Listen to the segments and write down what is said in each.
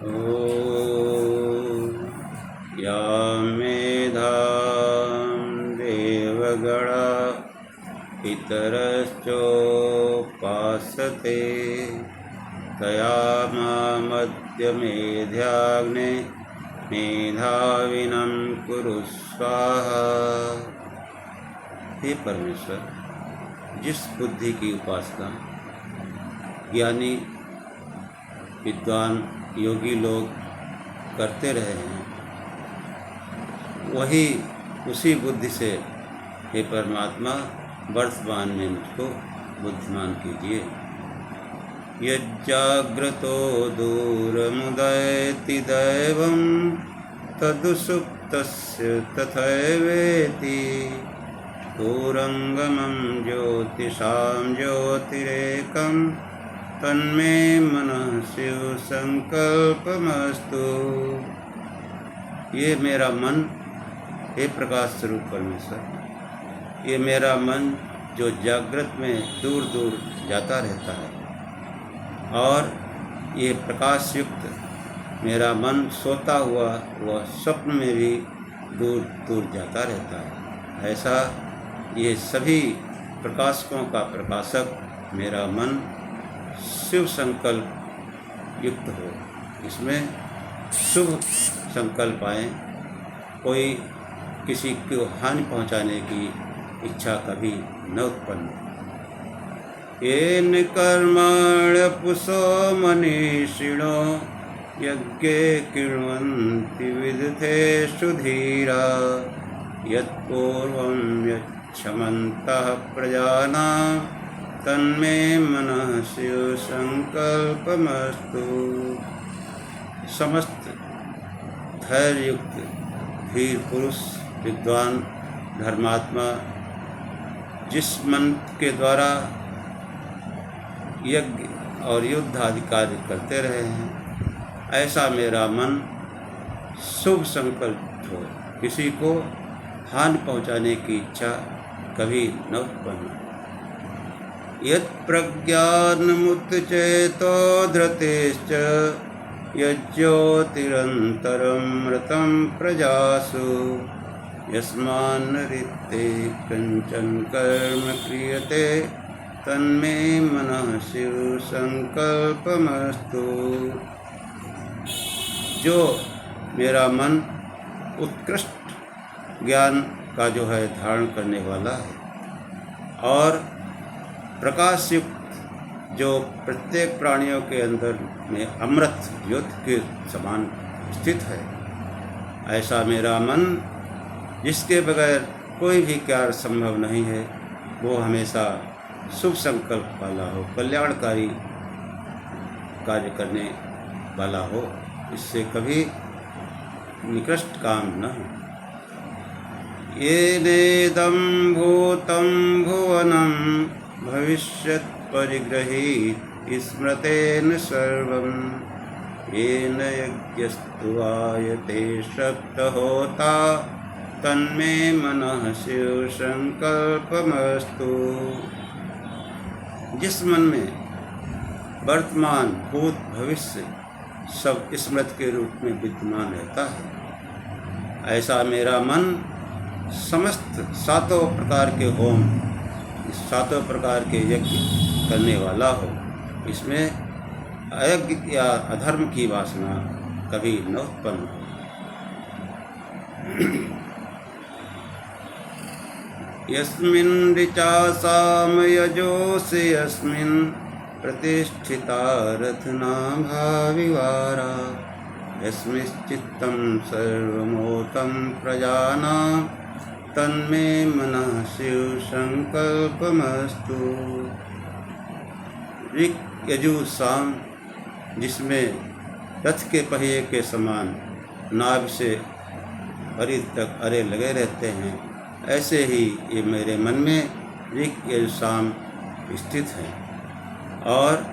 ॐ या मेधां देवगणा पितरश्चोपासते तया मामद्य मेधाग्ने मेधाविनं कुरु स्वाहा। हे परमेश्वर, जिस बुद्धि की उपासना ज्ञानी विद्वान योगी लोग करते रहे हैं, वही उसी बुद्धि से हे परमात्मा वर्तमान में मुझको बुद्धिमान कीजिए। यज्जाग्रतो दूरमुदयति दैवं तदुसुप्तस्य तथैवेति दूरंगमं ज्योतिषां ज्योतिरेकं तन्मे मनः शिव संकल्पमस्तु। ये मेरा मन, हे प्रकाश स्वरूप परमेश्वर, ये मेरा मन जो जागृत में दूर दूर जाता रहता है और ये प्रकाश युक्त मेरा मन सोता हुआ वह स्वप्न में भी दूर दूर जाता रहता है, ऐसा ये सभी प्रकाशकों का प्रकाशक मेरा मन शिव संकल्प युक्त हो, इसमें शुभ संकल्प आए, कोई किसी को हानि पहुंचाने की इच्छा कभी न उत्पन्न। येन कर्मण्यपुषो मनीषिणो यज्ञे कुर्वन्ति विदुषेषु धीरा यत्पूर्वं यच्छमन्तः प्रजानां तन्मे मनः शिव संकल्पमस्तु। समस्त धैर्ययुक्त धीर पुरुष विद्वान धर्मात्मा जिस मन के द्वारा यज्ञ और युद्ध आदि कार्य करते रहे हैं, ऐसा मेरा मन शुभ संकल्प हो, किसी को हानि पहुँचाने की इच्छा कभी न उत्पन्न। यत्प्रज्ञानमुत्चेतो धृतेश्च यज्ज्योतिरन्तरमृतं प्रजासु यस्मान्नृत्ते कञ्चन कर्म क्रियते तन्मे मनः शिव संकल्पमस्तु। जो मेरा मन उत्कृष्ट ज्ञान का जो है धारण करने वाला है और प्रकाश युक्त जो प्रत्येक प्राणियों के अंदर में अमृत ज्योति के समान स्थित है, ऐसा मेरा मन जिसके बगैर कोई भी कार्य संभव नहीं है, वो हमेशा शुभ संकल्प वाला हो, कल्याणकारी कार्य करने वाला हो, इससे कभी निकृष्ट काम न हो। येनेदं भूतं भुवनं भविष्यत् परिग्रहीत स्मृतेन सर्वं येन यज्ञस्तु आयते सप्तहोता तन्मे मनः शिव संकल्पमस्तु। जिस मन में वर्तमान भूत भविष्य सब स्मृति के रूप में विद्यमान रहता है, ऐसा मेरा मन समस्त सातों प्रकार के होम, इस सातों प्रकार के यज्ञ करने वाला हो, इसमें अयज्ञ या अधर्म की वासना कभी न उत्पन्न हो। यस्मिन् ऋचा सामयजोषि यस्मिन् प्रतिष्ठिता रत्ना भाविवारा यस्मिश्चित्तं सर्वमोतं प्रजानां तन्मे मनः शिव संकल्पमस्तु। ऋक् यजु साम जिसमें रथ के पहिए के समान नाभ से परिध तक अरे लगे रहते हैं, ऐसे ही ये मेरे मन में ऋक् यजु साम स्थित है और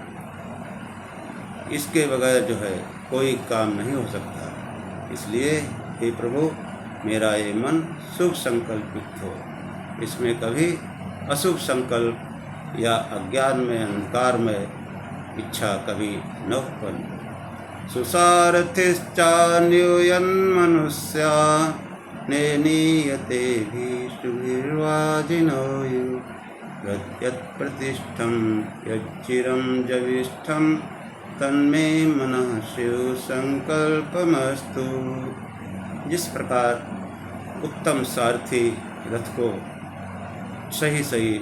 इसके बगैर जो है कोई काम नहीं हो सकता। इसलिए हे प्रभु, मेरा ये मन शुभ संकल्पित हो, इसमें कभी अशुभ संकल्प या अज्ञान में अंधकार में इच्छा कभी न उत्पन्न। सुसारथिश्चान्योन्मनुष्या नेनीयते भीष्टुभिर्वाजिनोयु यत्प्रतिष्ठं यच्चिरं जविष्ठं तन्मे मनः शिव संकल्पमस्तु। जिस प्रकार उत्तम सारथी रथ को सही सही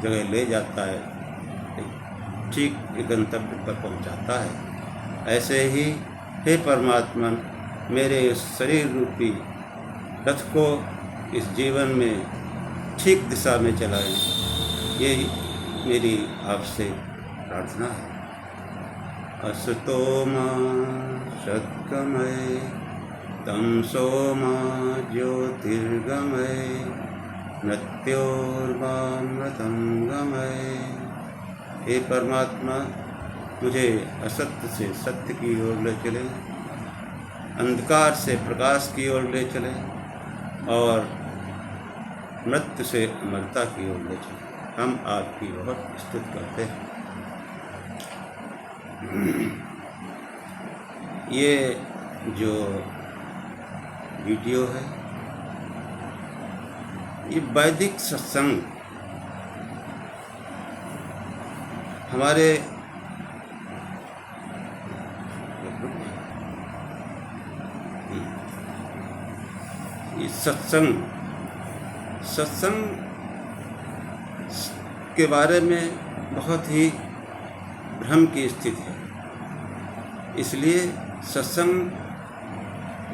जगह ले जाता है, ठीक गंतव्य पर पहुंचाता है, ऐसे ही हे परमात्मा मेरे शरीर रूपी रथ को इस जीवन में ठीक दिशा में चलाएं, ये मेरी आपसे प्रार्थना है। असतो मा सद्गमय तमसो मा ज्योतिर्गमय मृत्योर्मामृतं गमय। हे परमात्मा मुझे असत्य से सत्य की ओर ले चले, अंधकार से प्रकाश की ओर ले चले और मृत्यु से अमरता की ओर ले चले। हम आपकी बहुत स्तुति करते हैं। ये जो वीडियो है ये वैदिक सत्संग हमारे सत्संग के बारे में बहुत ही भ्रम की स्थिति है। इसलिए सत्संग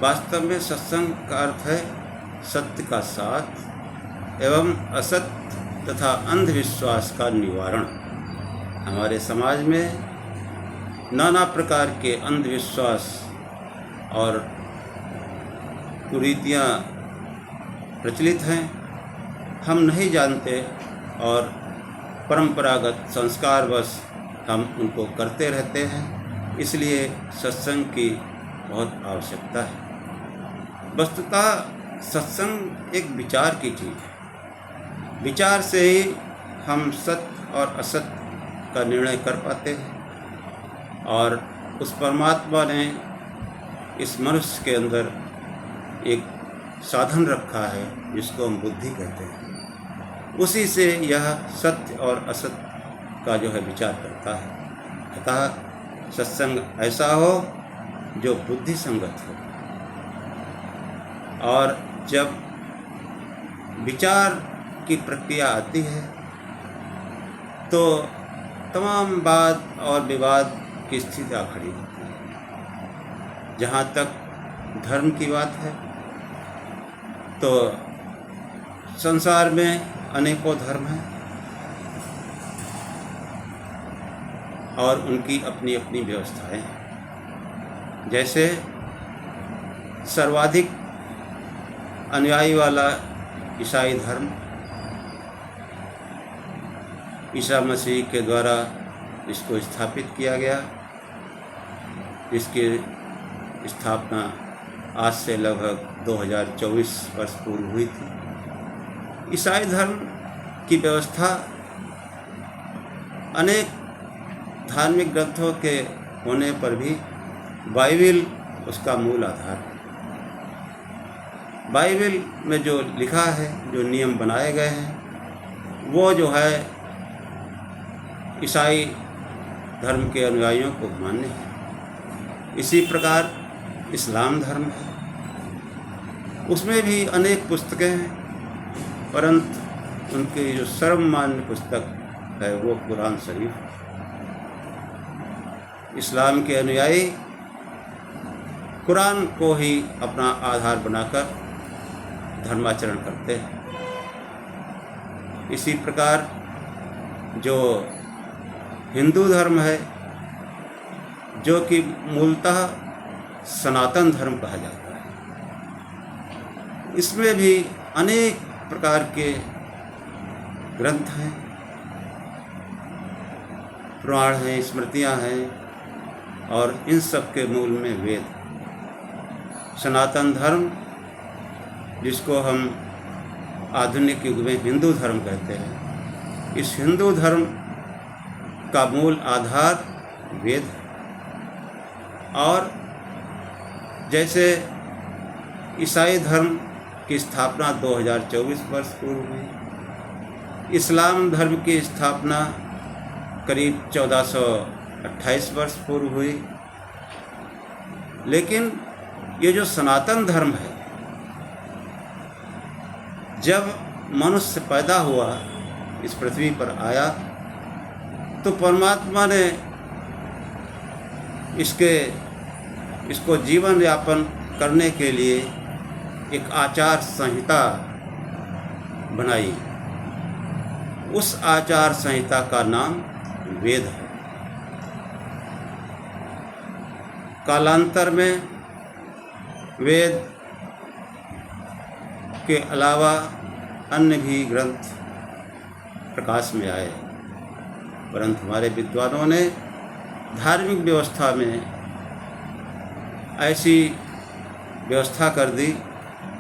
वास्तव में सत्संग का अर्थ है सत्य का साथ एवं असत्य तथा अंधविश्वास का निवारण। हमारे समाज में नाना प्रकार के अंधविश्वास और कुरीतियाँ प्रचलित हैं, हम नहीं जानते और परंपरागत संस्कारवश हम उनको करते रहते हैं। इसलिए सत्संग की बहुत आवश्यकता है। वस्तुतः सत्संग एक विचार की चीज़ है। विचार से ही हम सत्य और असत्य का निर्णय कर पाते हैं और उस परमात्मा ने इस मनुष्य के अंदर एक साधन रखा है जिसको हम बुद्धि कहते हैं। उसी से यह सत्य और असत्य का जो है विचार करता है। अतः सत्संग ऐसा हो जो बुद्धि संगत हो और जब विचार की प्रक्रिया आती है तो तमाम वाद और विवाद की स्थिति खड़ी होती है। जहाँ तक धर्म की बात है तो संसार में अनेकों धर्म हैं और उनकी अपनी अपनी व्यवस्थाएं हैं। जैसे सर्वाधिक अनुयायी वाला ईसाई धर्म ईसा मसीह के द्वारा इसको स्थापित किया गया, इसकी स्थापना आज से लगभग 2024 वर्ष पूर्व हुई थी। ईसाई धर्म की व्यवस्था अनेक धार्मिक ग्रंथों के होने पर भी बाइबिल उसका मूल आधार है। बाइबिल में जो लिखा है, जो नियम बनाए गए हैं, वो जो है ईसाई धर्म के अनुयायियों को मान्य है। इसी प्रकार इस्लाम धर्म है, उसमें भी अनेक पुस्तकें हैं, परंतु उनकी जो सर्वमान्य पुस्तक है वो कुरान शरीफ है। इस्लाम के अनुयायी कुरान को ही अपना आधार बनाकर धर्माचरण करते हैं। इसी प्रकार जो हिंदू धर्म है, जो कि मूलतः सनातन धर्म कहा जाता है, इसमें भी अनेक प्रकार के ग्रंथ हैं, पुराण हैं, स्मृतियाँ हैं और इन सब के मूल में वेद। सनातन धर्म जिसको हम आधुनिक युग में हिंदू धर्म कहते हैं, इस हिंदू धर्म का मूल आधार वेद है। और जैसे ईसाई धर्म की स्थापना 2024 वर्ष पूर्व हुई, इस्लाम धर्म की स्थापना करीब 1428 वर्ष पूर्व हुई, लेकिन ये जो सनातन धर्म है, जब मनुष्य पैदा हुआ, इस पृथ्वी पर आया, तो परमात्मा ने इसको जीवन यापन करने के लिए एक आचार संहिता बनाई। उस आचार संहिता का नाम वेद है। कालांतर में वेद के अलावा अन्य भी ग्रंथ प्रकाश में आए, परंतु हमारे विद्वानों ने धार्मिक व्यवस्था में ऐसी व्यवस्था कर दी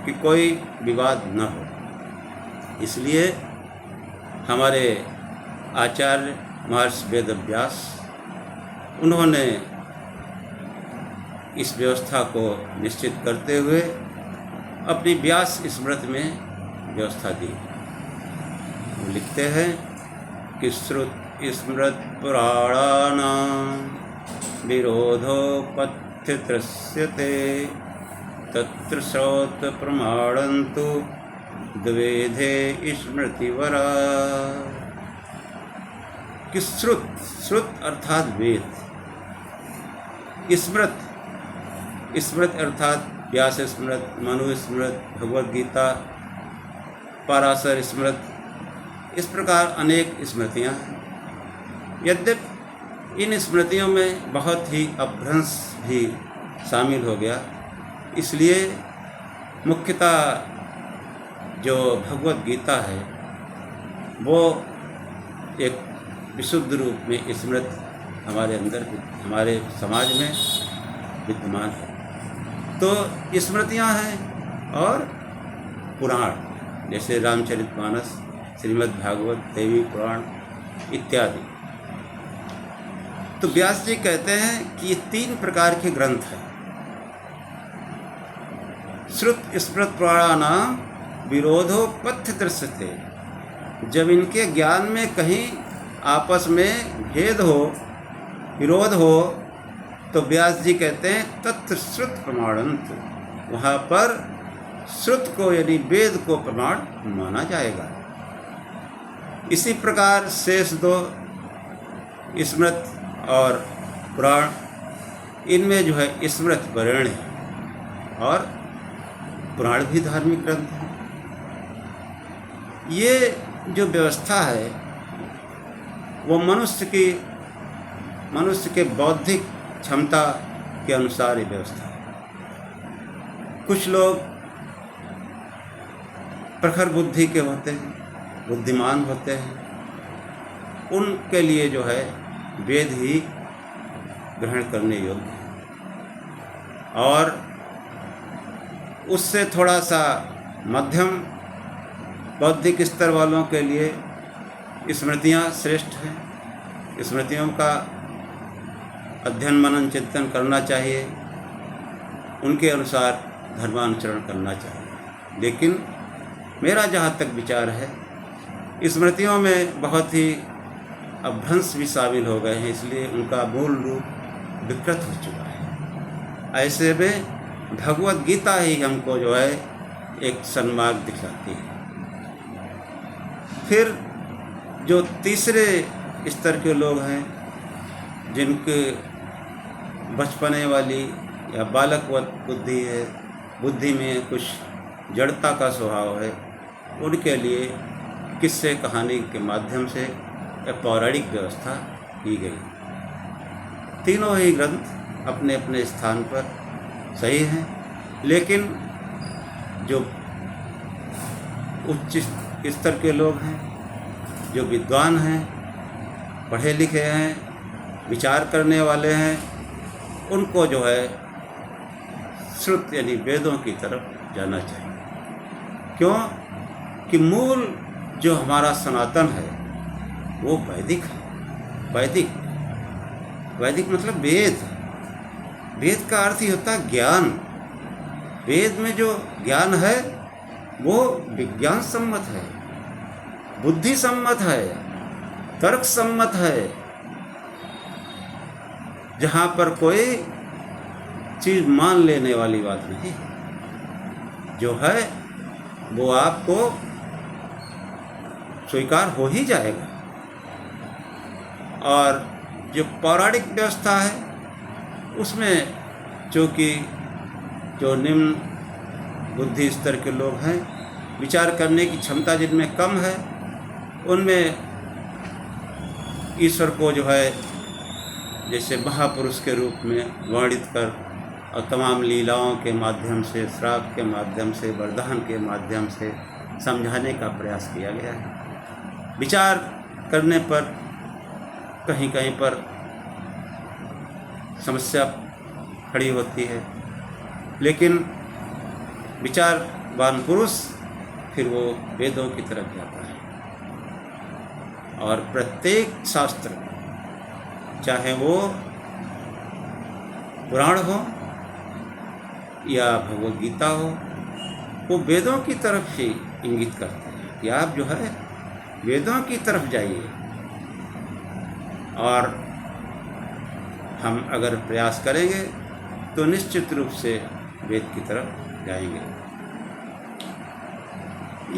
कि कोई विवाद न हो। इसलिए हमारे आचार्य महर्षि वेदव्यास, उन्होंने इस व्यवस्था को निश्चित करते हुए अपनी व्यास स्मृति में व्यवस्था दी। वो लिखते हैं कि श्रुत स्मृत पुराणानां विरोधोपत्ति दृश्यते तत्र श्रौत प्रमाणन्तु द्वेधे स्मृतिवरा। कि श्रुत अर्थात वेद, स्मृत अर्थात व्यास स्मृत, मनु स्मृत, भगवद गीता, पराशर स्मृत, इस प्रकार अनेक स्मृतियाँ हैं। यद्यपि इन स्मृतियों में बहुत ही अपभ्रंश भी शामिल हो गया, इसलिए मुख्यतः जो भगवद गीता है वो एक विशुद्ध रूप में स्मृत हमारे अंदर, हमारे समाज में विद्यमान है। तो स्मृतियाँ हैं और पुराण, जैसे रामचरितमानस, श्रीमद् भागवत, देवी पुराण इत्यादि। तो व्यास जी कहते हैं कि ये 3 प्रकार के ग्रंथ हैं। श्रुत स्मृत पुराणानां विरोधोपत्ति दृश्यते। जब इनके ज्ञान में कहीं आपस में भेद हो, विरोध हो, तो व्यास जी कहते हैं तत्र श्रुत प्रमाणन्तु, वहाँ पर श्रुत को यानी वेद को प्रमाण माना जाएगा। इसी प्रकार शेष 2 स्मृत और पुराण, इनमें जो है स्मृत वरेण्य है और पुराण भी धार्मिक ग्रंथ है। ये जो व्यवस्था है वो मनुष्य के बौद्धिक क्षमता के अनुसार ये व्यवस्था है। कुछ लोग प्रखर बुद्धि के होते हैं, बुद्धिमान होते हैं, उनके लिए जो है वेद ही ग्रहण करने योग्य है। और उससे थोड़ा सा मध्यम बौद्धिक स्तर वालों के लिए स्मृतियाँ श्रेष्ठ हैं। स्मृतियों का अध्ययन मनन चिंतन करना चाहिए, उनके अनुसार धर्मानुचरण करना चाहिए। लेकिन मेरा जहाँ तक विचार है, स्मृतियों में बहुत ही अपभ्रंश भी शामिल हो गए हैं, इसलिए उनका मूल रूप विकृत हो चुका है। ऐसे में भगवद गीता ही हमको जो है एक सन्मार्ग दिखलाती है। फिर जो तीसरे स्तर के लोग हैं, जिनके बचपने वाली या बालकवत बुद्धि है, बुद्धि में कुछ जड़ता का स्वभाव है, उनके लिए किस्से कहानी के माध्यम से एक पौराणिक व्यवस्था की गई। तीनों ही ग्रंथ अपने अपने स्थान पर सही हैं, लेकिन जो उच्च स्तर के लोग हैं, जो विद्वान हैं, पढ़े लिखे हैं, विचार करने वाले हैं, उनको जो है श्रुत यानी वेदों की तरफ जाना चाहिए। क्यों कि मूल जो हमारा सनातन है वो वैदिक है। वैदिक मतलब वेद। वेद का अर्थ ही होता है ज्ञान। वेद में जो ज्ञान है वो विज्ञान सम्मत है, बुद्धि सम्मत है, तर्क सम्मत है, जहाँ पर कोई चीज़ मान लेने वाली बात नहीं। जो है वो आपको स्वीकार हो ही जाएगा। और जो पौराणिक व्यवस्था है उसमें चूँकि जो निम्न बुद्धि स्तर के लोग हैं, विचार करने की क्षमता जिनमें कम है, उनमें ईश्वर को जो है जैसे महापुरुष के रूप में वर्णित कर और तमाम लीलाओं के माध्यम से, श्राप के माध्यम से, वरदान के माध्यम से समझाने का प्रयास किया गया है। विचार करने पर कहीं कहीं पर समस्या खड़ी होती है, लेकिन विचारवान पुरुष फिर वो वेदों की तरफ जाता है और प्रत्येक शास्त्र, चाहे वो पुराण हो या भगवद गीता हो, वो वेदों की तरफ ही इंगित करते हैं कि आप जो है वेदों की तरफ जाइए। और हम अगर प्रयास करेंगे तो निश्चित रूप से वेद की तरफ जाएंगे।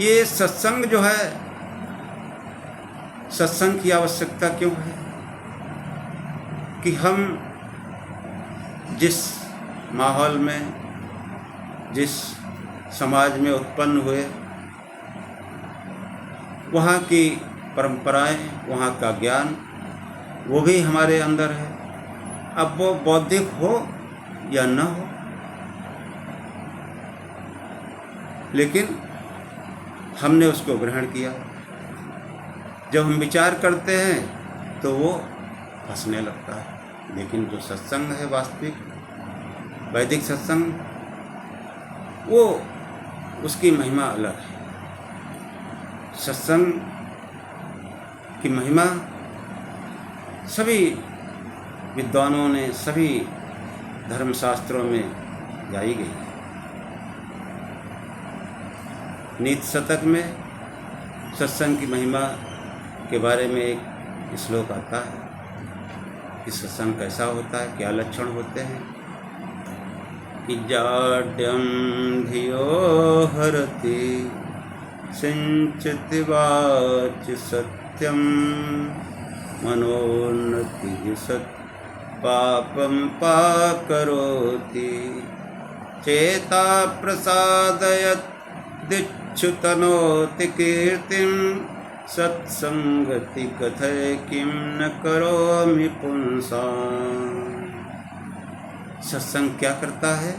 ये सत्संग जो है, सत्संग की आवश्यकता क्यों है कि हम जिस माहौल में, जिस समाज में उत्पन्न हुए, वहाँ की परंपराएं, वहाँ का ज्ञान, वो भी हमारे अंदर है। अब वो बौद्धिक हो या न हो, लेकिन हमने उसको ग्रहण किया। जब हम विचार करते हैं तो वो फंसने लगता है। लेकिन जो सत्संग है, वास्तविक वैदिक सत्संग, वो उसकी महिमा अलग है। सत्संग की महिमा सभी विद्वानों ने, सभी धर्मशास्त्रों में गाई गई है। नीति शतक में सत्संग की महिमा के बारे में एक श्लोक आता है कि सत्संग कैसा होता है, क्या लक्षण होते हैं। कि जाड्यम धियो हरति सिंचति वाच सत्यम मनोन्नति सत् पापम पाकरोति चेता प्रसादयत् दिच्छुतनोति कीर्तिं सत्संगति कथय किं न करोमि पुंसाम्। सत्संग क्या करता है?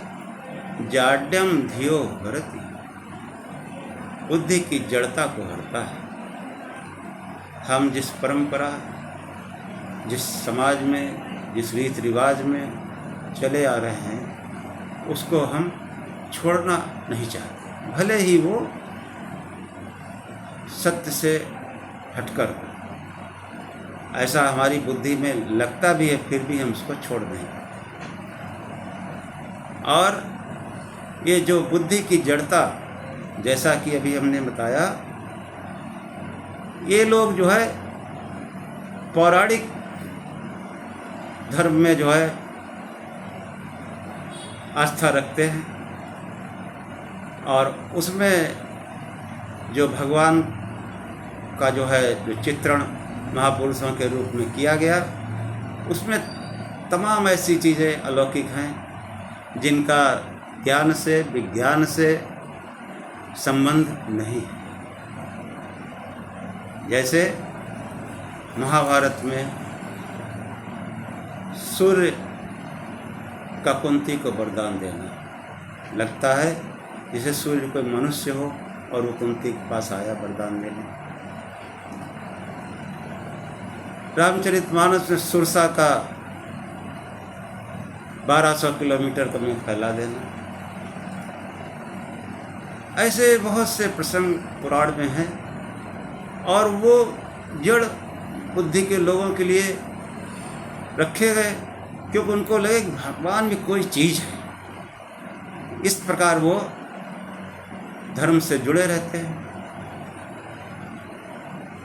जाड्यम धियो हरति, बुद्धि की जड़ता को हरता है। हम जिस परंपरा, जिस समाज में, जिस रीति रिवाज में चले आ रहे हैं, उसको हम छोड़ना नहीं चाहते, भले ही वो सत्य से हटकर ऐसा हमारी बुद्धि में लगता भी है, फिर भी हम उसको छोड़ नहीं पाते। और ये जो बुद्धि की जड़ता, जैसा कि अभी हमने बताया, ये लोग जो है पौराणिक धर्म में जो है आस्था रखते हैं और उसमें जो भगवान का जो है जो चित्रण महापुरुषों के रूप में किया गया, उसमें तमाम ऐसी चीज़ें अलौकिक हैं जिनका ज्ञान से, विज्ञान से संबंध नहीं है। जैसे महाभारत में सूर्य का कुंती को वरदान देना, लगता है जैसे सूर्य कोई मनुष्य हो और वो कुंती के पास आया वरदान देने। रामचरितमानस में सुरसा का 1200 किलोमीटर का मुँह फैला देना। ऐसे बहुत से प्रसंग पुराण में हैं और वो जड़ बुद्धि के लोगों के लिए रखे गए क्योंकि उनको लगे कि भगवान में कोई चीज़ है। इस प्रकार वो धर्म से जुड़े रहते हैं।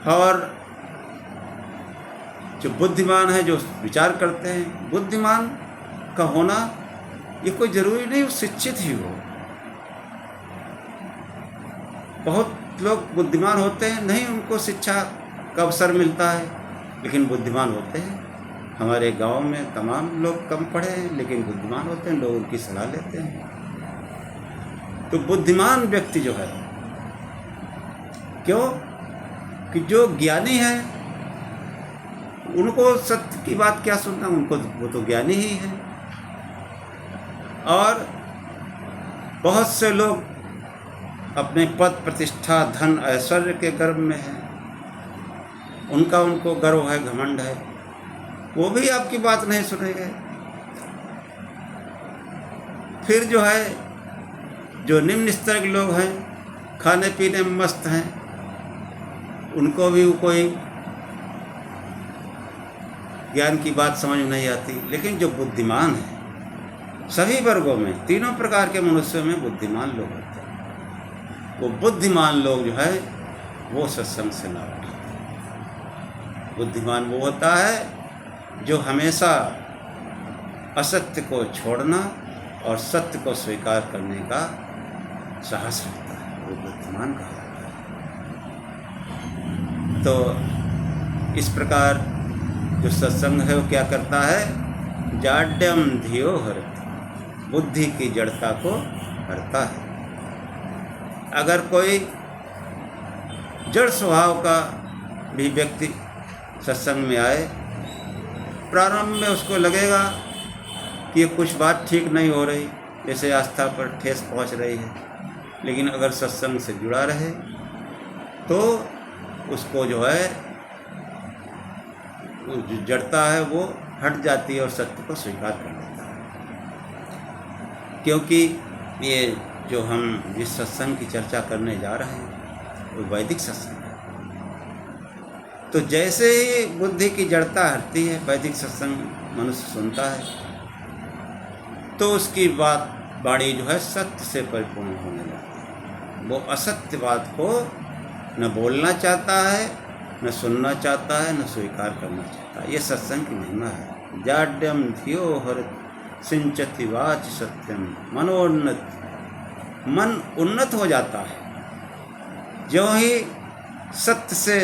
और जो बुद्धिमान है, जो विचार करते हैं, बुद्धिमान का होना ये कोई ज़रूरी नहीं शिक्षित ही हो। बहुत लोग बुद्धिमान होते हैं, नहीं उनको शिक्षा का अवसर मिलता है, लेकिन बुद्धिमान होते हैं। हमारे गांव में तमाम लोग कम पढ़े हैं लेकिन बुद्धिमान होते हैं, लोग उनकी सलाह लेते हैं। तो बुद्धिमान व्यक्ति जो है, क्यों कि जो ज्ञानी है उनको सत्य की बात क्या सुनना, उनको वो तो ज्ञानी ही है। और बहुत से लोग अपने पद प्रतिष्ठा धन ऐश्वर्य के गर्व में हैं, उनको गर्व है, घमंड है, वो भी आपकी बात नहीं सुनेंगे। फिर जो है, जो निम्न स्तर के लोग हैं, खाने पीने में मस्त हैं, उनको भी कोई ज्ञान की बात समझ में नहीं आती। लेकिन जो बुद्धिमान है, सभी वर्गों में, तीनों प्रकार के मनुष्यों में बुद्धिमान लोग होते हैं। वो बुद्धिमान लोग जो है वो सत्संग से लाभ उठाते हैं। बुद्धिमान वो होता है जो हमेशा असत्य को छोड़ना और सत्य को स्वीकार करने का साहस रखता है, वो बुद्धिमान कहा जाता है। तो इस प्रकार जो सत्संग है वो क्या करता है, जाड्यम धियो हरति, बुद्धि की जड़ता को हरता है। अगर कोई जड़ स्वभाव का भी व्यक्ति सत्संग में आए, प्रारंभ में उसको लगेगा कि ये कुछ बात ठीक नहीं हो रही, जैसे आस्था पर ठेस पहुंच रही है, लेकिन अगर सत्संग से जुड़ा रहे तो उसको जो है जो जड़ता है वो हट जाती है और सत्य को स्वीकार कर लेता है। क्योंकि ये जो हम जिस सत्संग की चर्चा करने जा रहे हैं वो वैदिक सत्संग है। तो जैसे ही बुद्धि की जड़ता हटती है, वैदिक सत्संग मनुष्य सुनता है, तो उसकी वाणी जो है सत्य से परिपूर्ण होने लगती है। वो असत्य बात को न बोलना चाहता है, न सुनना चाहता है, न स्वीकार करना चाहता है। ये सत्संग की महिमा है। जाड्यम धियो हरति सिंचति वाच सत्यम, मनोन्नत, मन उन्नत हो जाता है। जो ही सत्य से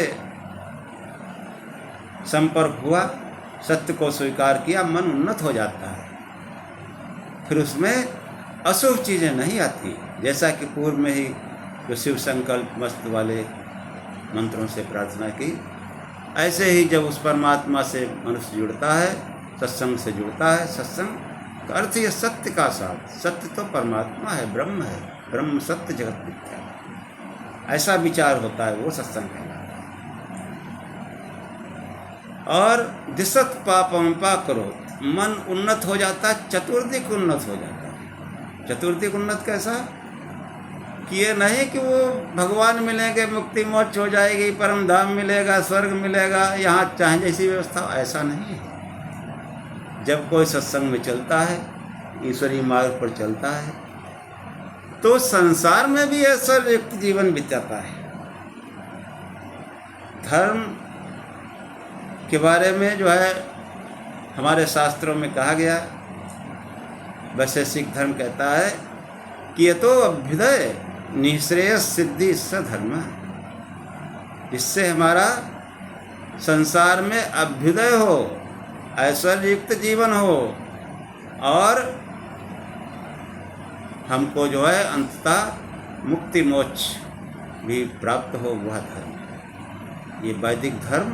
संपर्क हुआ, सत्य को स्वीकार किया, मन उन्नत हो जाता है। फिर उसमें अशुभ चीज़ें नहीं आती। जैसा कि पूर्व में ही जो शिव संकल्प मस्त वाले मंत्रों से प्रार्थना की, ऐसे ही जब उस परमात्मा से मनुष्य जुड़ता है, सत्संग से जुड़ता है, सत्संग का अर्थ ये सत्य का साथ, सत्य तो परमात्मा है, ब्रह्म है, ब्रह्म सत्य जगत मिथ्या, ऐसा विचार होता है, वो सत्संग कहलाता है। और दिशत पापम पा करो, मन उन्नत हो जाता है, चतुर्दिक उन्नत हो जाता है। चतुर्दिक उन्नत कैसा कि ये नहीं कि वो भगवान मिलेंगे, मुक्ति मोक्ष हो जाएगी, परम धाम मिलेगा, स्वर्ग मिलेगा, यहाँ चाहे जैसी व्यवस्था, ऐसा नहीं है। जब कोई सत्संग में चलता है, ईश्वरीय मार्ग पर चलता है, तो संसार में भी ऐसा युक्त जीवन बिताता है। धर्म के बारे में जो है हमारे शास्त्रों में कहा गया, वैशेषिक धर्म कहता है कि ये तो अभ्युदय निःश्रेयस सिद्धि सधर्म, जिससे हमारा संसार में अभ्युदय हो, ऐश्वर्य युक्त जीवन हो और हमको जो है अंततः मुक्ति मोक्ष भी प्राप्त हो, वह धर्म। ये वैदिक धर्म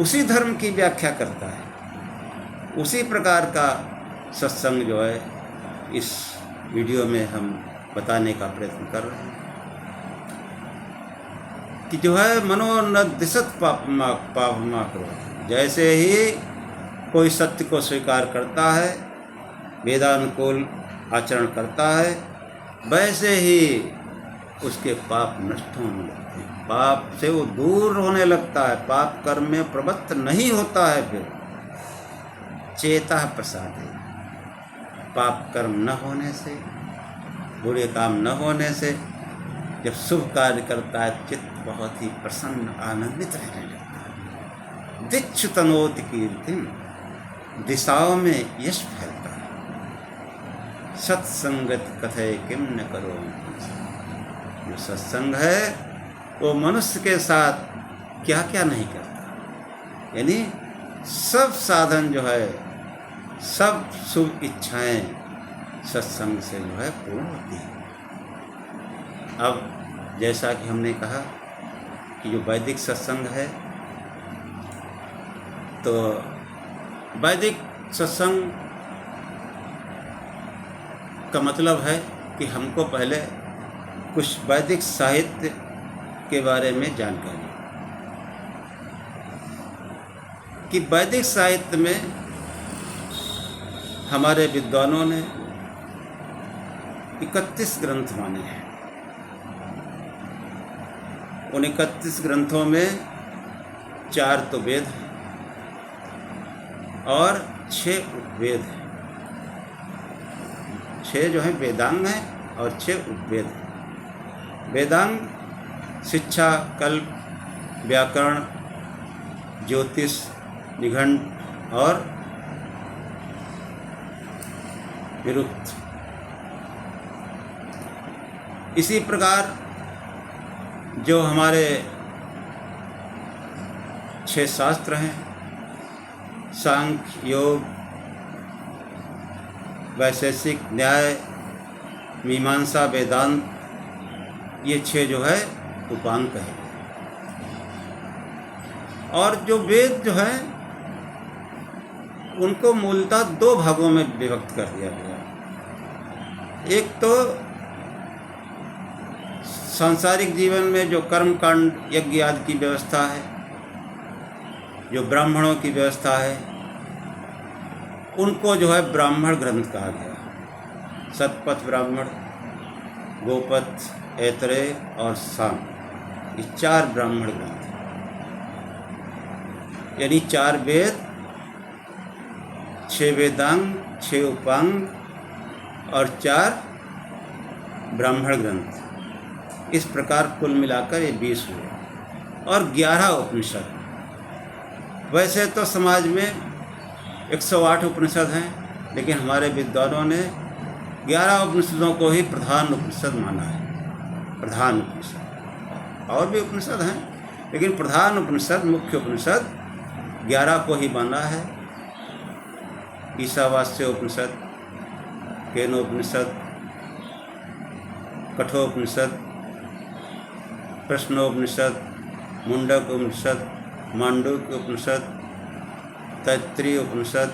उसी धर्म की व्याख्या करता है। उसी प्रकार का सत्संग जो है इस वीडियो में हम बताने का प्रयत्न कर रहे हैं कि जो है मनोन्नत दिशत पापमा करो। जैसे ही कोई सत्य को स्वीकार करता है, वेदानुकूल आचरण करता है, वैसे ही उसके पाप नष्ट होने लगते हैं, पाप से वो दूर होने लगता है, पाप कर्म में प्रवृत्त नहीं होता है। फिर चेता प्रसादे, पाप कर्म न होने से, बुरे काम न होने से जब शुभ कार्य करता है चित्त बहुत ही प्रसन्न आनंदित रहने लगता है। दिक्षु तनोति कीर्तिम, दिशाओं में यश फैलता है। सत्संगत कथय किम न करो, जो सत्संग है वो मनुष्य के साथ क्या क्या नहीं करता, यानी सब साधन जो है, सब शुभ इच्छाएं सत्संग से जो है पूर्ण होती है। अब जैसा कि हमने कहा कि जो वैदिक सत्संग है, तो वैदिक सत्संग का मतलब है कि हमको पहले कुछ वैदिक साहित्य के बारे में जानकारी, कि वैदिक साहित्य में हमारे विद्वानों ने 31 ग्रंथ माने हैं। उन 31 ग्रंथों में 4 तो वेद हैं और 6 उपवेद हैं। 6 जो हैं वेदांग हैं और 6 उपवेद हैं। वेदांग शिक्षा, कल्प, व्याकरण, ज्योतिष, निघंट और निरुक्त। इसी प्रकार जो हमारे 6 शास्त्र हैं, सांख्य, योग, वैशेषिक, न्याय, मीमांसा, वेदांत, ये 6 जो है उपांग है। और जो वेद जो है उनको मूलतः 2 भागों में विभक्त कर दिया गया। एक तो सांसारिक जीवन में जो कर्म कांड, यज्ञ आदि की व्यवस्था है, जो ब्राह्मणों की व्यवस्था है, उनको जो है ब्राह्मण ग्रंथ कहा गया। शतपथ ब्राह्मण, गोपथ, ऐतरेय और साम, ये 4 ब्राह्मण ग्रंथ, यानी 4 वेद, 6 वेदांग, 6 उपांग और 4 ब्राह्मण ग्रंथ। इस प्रकार कुल मिलाकर ये 20 हुए। और 11 उपनिषद। वैसे तो समाज में 108 उपनिषद हैं, लेकिन हमारे विद्वानों ने 11 उपनिषदों को ही प्रधान उपनिषद माना है। प्रधान उपनिषद, और भी उपनिषद हैं, लेकिन प्रधान उपनिषद, मुख्य उपनिषद 11 को ही माना है। ईशावास्य उपनिषद, केनोपनिषद, कठोपनिषद, प्रश्नोपनिषद, मुंडक उपनिषद, मांडूक्य उपनिषद, तैत्तिरीय उपनिषद,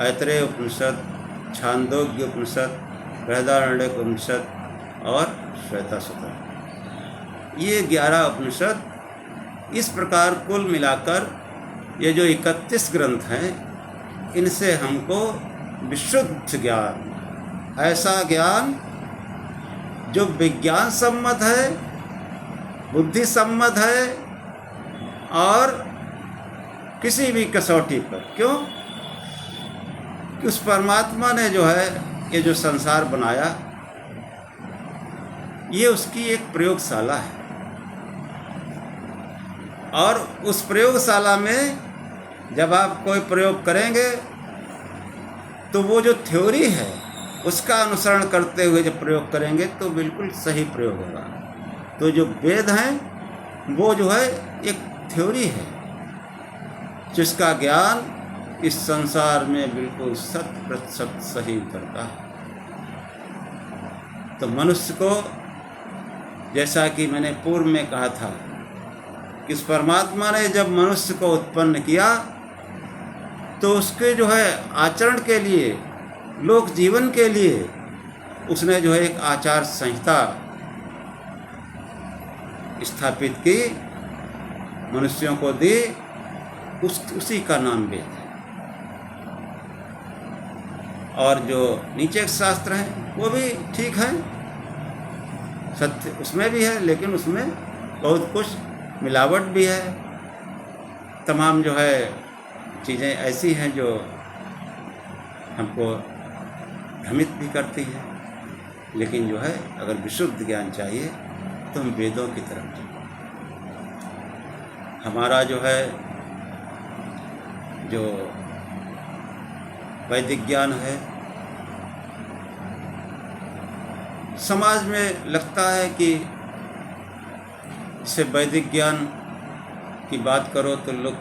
ऐतरेय उपनिषद, छांदोग्य उपनिषद, बृहदारण्यक उपनिषद और श्वेताश्वतर। ये 11 उपनिषद। इस प्रकार कुल मिलाकर ये जो 31 ग्रंथ हैं, इनसे हमको विशुद्ध ज्ञान, ऐसा ज्ञान जो विज्ञान सम्मत है, बुद्धि सम्मत है और किसी भी कसौटी पर, क्यों कि उस परमात्मा ने जो है ये जो संसार बनाया, ये उसकी एक प्रयोगशाला है। और उस प्रयोगशाला में जब आप कोई प्रयोग करेंगे तो वो जो थ्योरी है उसका अनुसरण करते हुए जब प्रयोग करेंगे तो बिल्कुल सही प्रयोग होगा। तो जो वेद हैं वो जो है एक थ्योरी है जिसका ज्ञान इस संसार में बिल्कुल 100% सही उतरता है। तो मनुष्य को, जैसा कि मैंने पूर्व में कहा था, कि इस परमात्मा ने जब मनुष्य को उत्पन्न किया तो उसके जो है आचरण के लिए, लोक जीवन के लिए उसने जो है एक आचार संहिता स्थापित की, मनुष्यों को दी, उसी का नाम वेद है। और जो नीचे के शास्त्र हैं वो भी ठीक है, सत्य उसमें भी है, लेकिन उसमें बहुत कुछ मिलावट भी है। तमाम जो है चीज़ें ऐसी हैं जो हमको भ्रमित भी करती हैं, लेकिन जो है अगर विशुद्ध ज्ञान चाहिए तो हम वेदों की तरफ जाएं। हमारा जो है जो वैदिक ज्ञान है, समाज में लगता है कि इसे वैदिक ज्ञान की बात करो तो लोग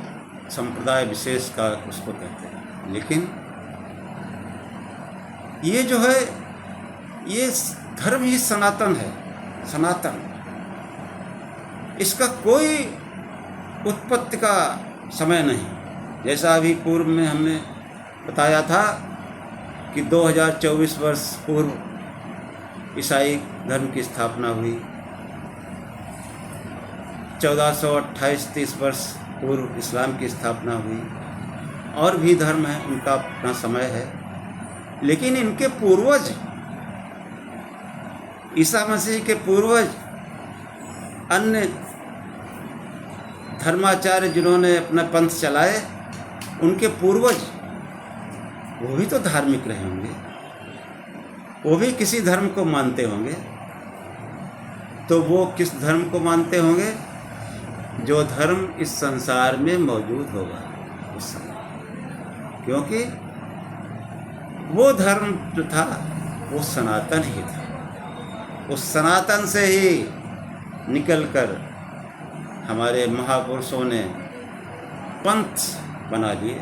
संप्रदाय विशेष का उसको कहते हैं, लेकिन ये जो है ये धर्म ही सनातन है, सनातन। इसका कोई उत्पत्ति का समय नहीं। जैसा अभी पूर्व में हमने बताया था कि 2024 वर्ष पूर्व ईसाई धर्म की स्थापना हुई, 1428-30 वर्ष पूर्व इस्लाम की स्थापना हुई, और भी धर्म है उनका अपना समय है, लेकिन इनके पूर्वज, ईसा मसीह के पूर्वज, अन्य धर्माचार्य जिन्होंने अपना पंथ चलाए, उनके पूर्वज वो भी तो धार्मिक रहे होंगे, वो भी किसी धर्म को मानते होंगे। तो वो किस धर्म को मानते होंगे? जो धर्म इस संसार में मौजूद होगा उस समय, क्योंकि वो धर्म जो था वो सनातन ही था। उस सनातन से ही निकलकर हमारे महापुरुषों ने पंथ बना लिए,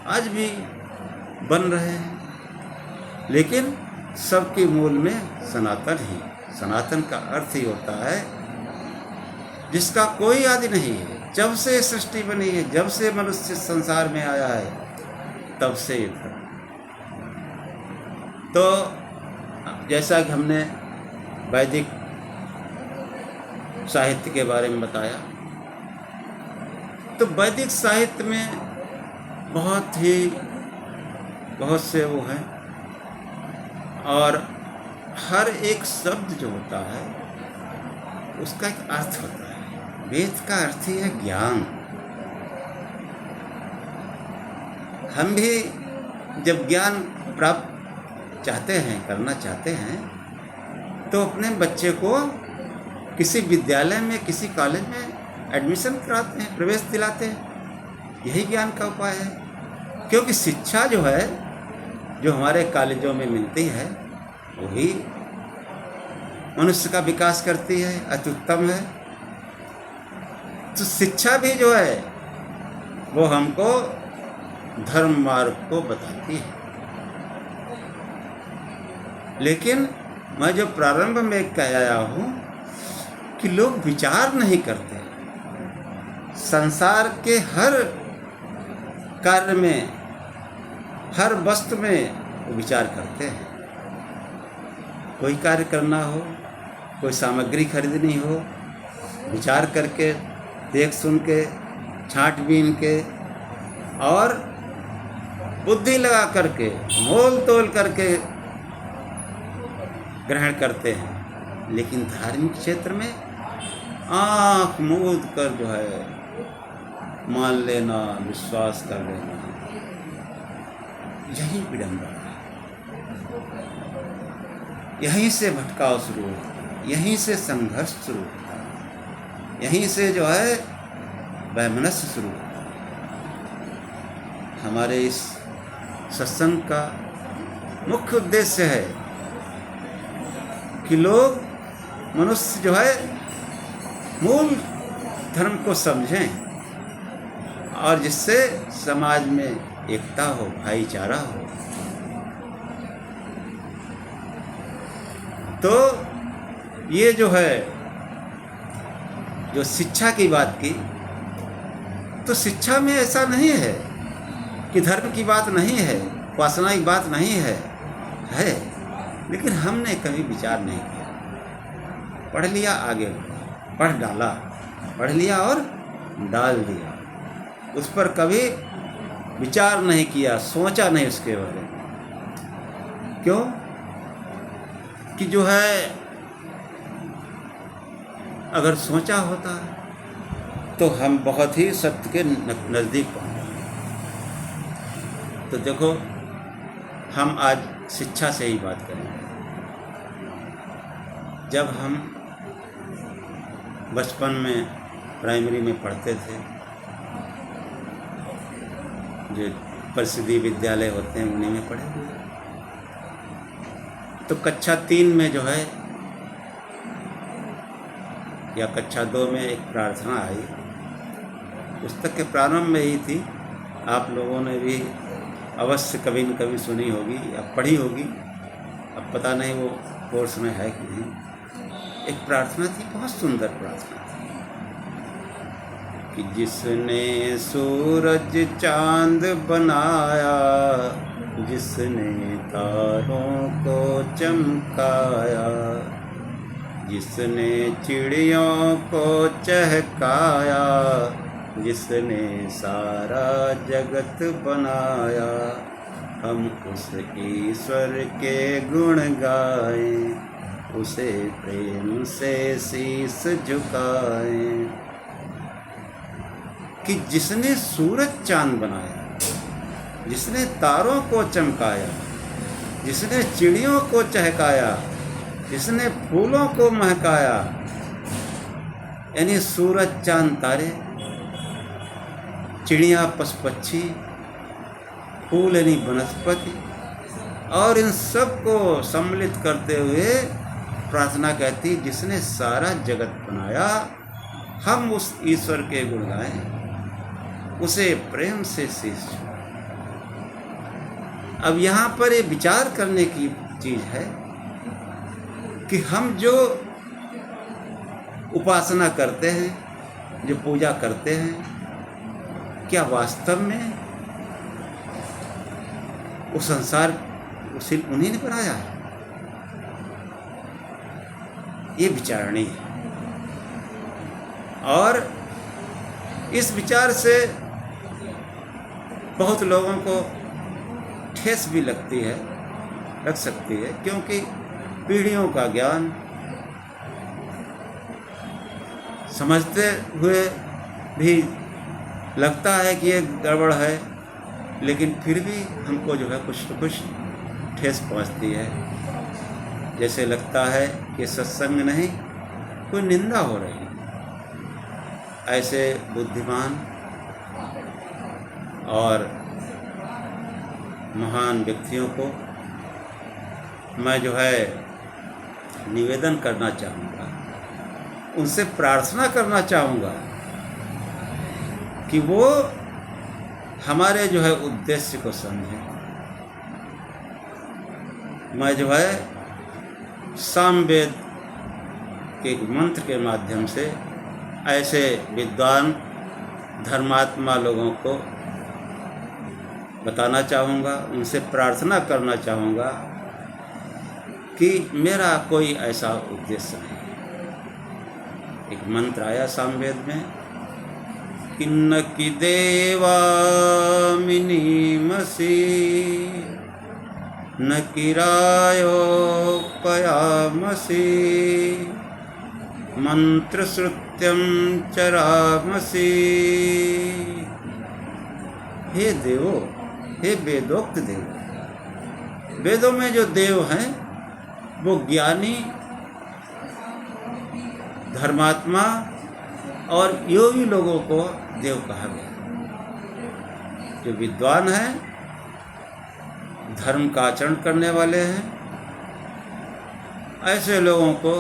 आज भी बन रहे हैं, लेकिन सबके मूल में सनातन ही। सनातन का अर्थ ही होता है जिसका कोई आदि नहीं है। जब से सृष्टि बनी है, जब से मनुष्य संसार में आया है, तब से ये था। तो जैसा कि हमने वैदिक साहित्य के बारे में बताया, तो वैदिक साहित्य में बहुत से वो हैं, और हर एक शब्द जो होता है उसका एक अर्थ होता है। वेद का अर्थ ही है ज्ञान। हम भी जब ज्ञान प्राप्त चाहते हैं, करना चाहते हैं, तो अपने बच्चे को किसी विद्यालय में, किसी कॉलेज में एडमिशन कराते हैं, प्रवेश दिलाते हैं। यही ज्ञान का उपाय है, क्योंकि शिक्षा जो है, जो हमारे कॉलेजों में मिलती है, वही मनुष्य का विकास करती है, अति उत्तम है। तो शिक्षा भी जो है वो हमको धर्म मार्ग को बताती है। लेकिन मैं जो प्रारंभ में कह आया हूँ कि लोग विचार नहीं करते। संसार के हर कार्य में, हर वस्तु में वो विचार करते हैं। कोई कार्य करना हो, कोई सामग्री खरीदनी हो, विचार करके, देख सुन के, छांटबीन के और बुद्धि लगा करके, मोल तोल करके ग्रहण करते हैं। लेकिन धार्मिक क्षेत्र में आँख मूंद कर जो है मान लेना, विश्वास कर लेना, यही विडंबना है। यहीं से भटकाव शुरू होता है, यहीं से संघर्ष शुरू होता है, यहीं से जो है वैमनस्य शुरू होता है। हमारे इस सत्संग का मुख्य उद्देश्य है कि लोग, मनुष्य जो है, मूल धर्म को समझें, और जिससे समाज में एकता हो, भाईचारा हो। तो ये जो है, जो शिक्षा की बात की, तो शिक्षा में ऐसा नहीं है कि धर्म की बात नहीं है, उपासना की बात नहीं है, लेकिन हमने कभी विचार नहीं किया। पढ़ लिया, आगे पढ़ डाला, पढ़ लिया और डाल दिया, उस पर कभी विचार नहीं किया, सोचा नहीं उसके बारे में। क्यों? कि जो है, अगर सोचा होता तो हम बहुत ही सत्य के नज़दीक पहुँचे। तो देखो, हम आज शिक्षा से ही बात करेंगे। जब हम बचपन में प्राइमरी में पढ़ते थे, जो प्रसिद्ध विद्यालय होते हैं उन्हीं में पढ़े हुए, तो कक्षा 3 में जो है या कक्षा 2 में एक प्रार्थना आई, पुस्तक के प्रारंभ में ही थी। आप लोगों ने भी अवश्य कभी न कभी सुनी होगी या पढ़ी होगी, अब पता नहीं वो कोर्स में है कि नहीं। एक प्रार्थना थी, बहुत सुंदर प्रार्थना थी कि जिसने सूरज चांद बनाया, जिसने तारों को चमकाया, जिसने चिड़ियों को चहकाया, जिसने सारा जगत बनाया, हम उस ईश्वर के गुण गाएं, उसे प्रेम से शीश झुकाएं। कि जिसने सूरज चांद बनाया, जिसने तारों को चमकाया, जिसने चिड़ियों को चहकाया, जिसने फूलों को महकाया, यानी सूरज चांद तारे, चिड़िया पशु पक्षी, फूल यानी वनस्पति, और इन सब को सम्मिलित करते हुए प्रार्थना कहती, जिसने सारा जगत बनाया, हम उस ईश्वर के गुण गाएं, उसे प्रेम से शीश झुकाएं। अब यहाँ पर ये विचार करने की चीज़ है कि हम जो उपासना करते हैं, जो पूजा करते हैं, क्या वास्तव में वो संसार सिर्फ उन्हीं ने बनाया है? ये विचारणी है। और इस विचार से बहुत लोगों को ठेस भी लग सकती है, क्योंकि पीढ़ियों का ज्ञान समझते हुए भी लगता है कि ये गड़बड़ है, लेकिन फिर भी हमको जो है कुछ न कुछ ठेस पहुंचती है। जैसे लगता है कि सत्संग नहीं, कोई निंदा हो रही। ऐसे बुद्धिमान और महान व्यक्तियों को मैं जो है निवेदन करना चाहूँगा, उनसे प्रार्थना करना चाहूँगा कि वो हमारे जो है उद्देश्य को समझें। मैं जो है सामवेद के एक मंत्र के माध्यम से ऐसे विद्वान धर्मात्मा लोगों को बताना चाहूँगा, उनसे प्रार्थना करना चाहूँगा कि मेरा कोई ऐसा उद्देश्य नहीं। एक मंत्र आया सामवेद में कि न कि देवा मिनीमसि, न कि रायो पयामसि, मंत्र श्रुत्यम चरामसि। हे देवो, हे वेदोक्त देव, वेदों में जो देव हैं वो ज्ञानी, धर्मात्मा और योगी लोगों को देव कहा गया। जो विद्वान हैं, धर्म का आचरण करने वाले हैं, ऐसे लोगों को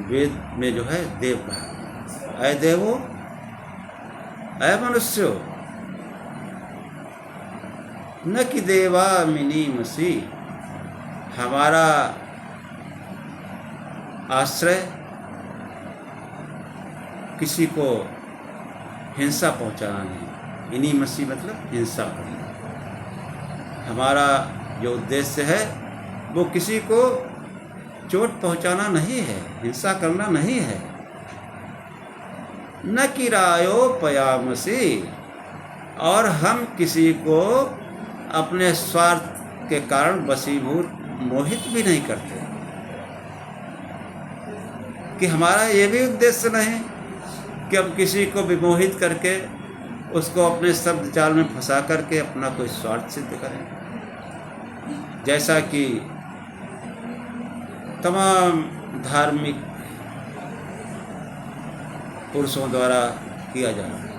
वेद में जो है देव कहा गया। ऐ देवो, ऐ मनुष्यो, न कि देवा मिनीमसि, हमारा आश्रय किसी को हिंसा पहुंचाना नहीं। मिनीमसि मतलब हिंसा करना। हमारा जो उद्देश्य है वो किसी को चोट पहुंचाना नहीं है, हिंसा करना नहीं है। न कि रायो पयामसि, और हम किसी को अपने स्वार्थ के कारण वशीभूत मोहित भी नहीं करते। कि हमारा ये भी उद्देश्य नहीं कि हम किसी को विमोहित करके उसको अपने शब्द जाल में फंसा करके अपना कोई स्वार्थ सिद्ध करें, जैसा कि तमाम धार्मिक पुरुषों द्वारा किया जा रहा है।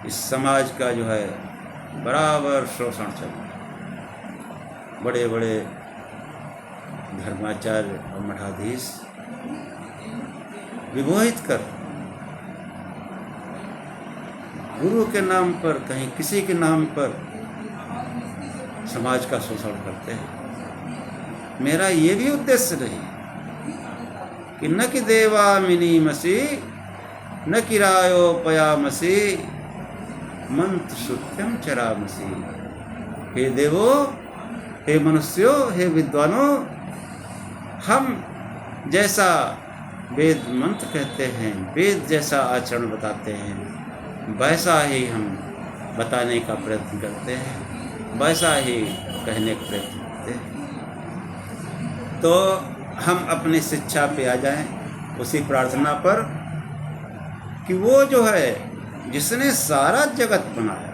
इस समाज का जो है बराबर शोषण चल रहा है। बड़े बड़े धर्माचार्य और मठाधीश विमोहित कर गुरु के नाम पर, कहीं किसी के नाम पर समाज का शोषण करते हैं। मेरा ये भी उद्देश्य नहीं कि न कि देवामिनी मसी न कि रायोपयामसी मंत्र श्रुत्यम चरामसी। हे देवो, हे मनुष्यों, हे विद्वानों, हम जैसा वेद मंत्र कहते हैं, वेद जैसा आचरण बताते हैं, वैसा ही हम बताने का प्रयत्न करते हैं, वैसा ही कहने का प्रयत्न करते हैं। तो हम अपनी शिक्षा पे आ जाएं, उसी प्रार्थना पर कि वो जो है जिसने सारा जगत बनाया,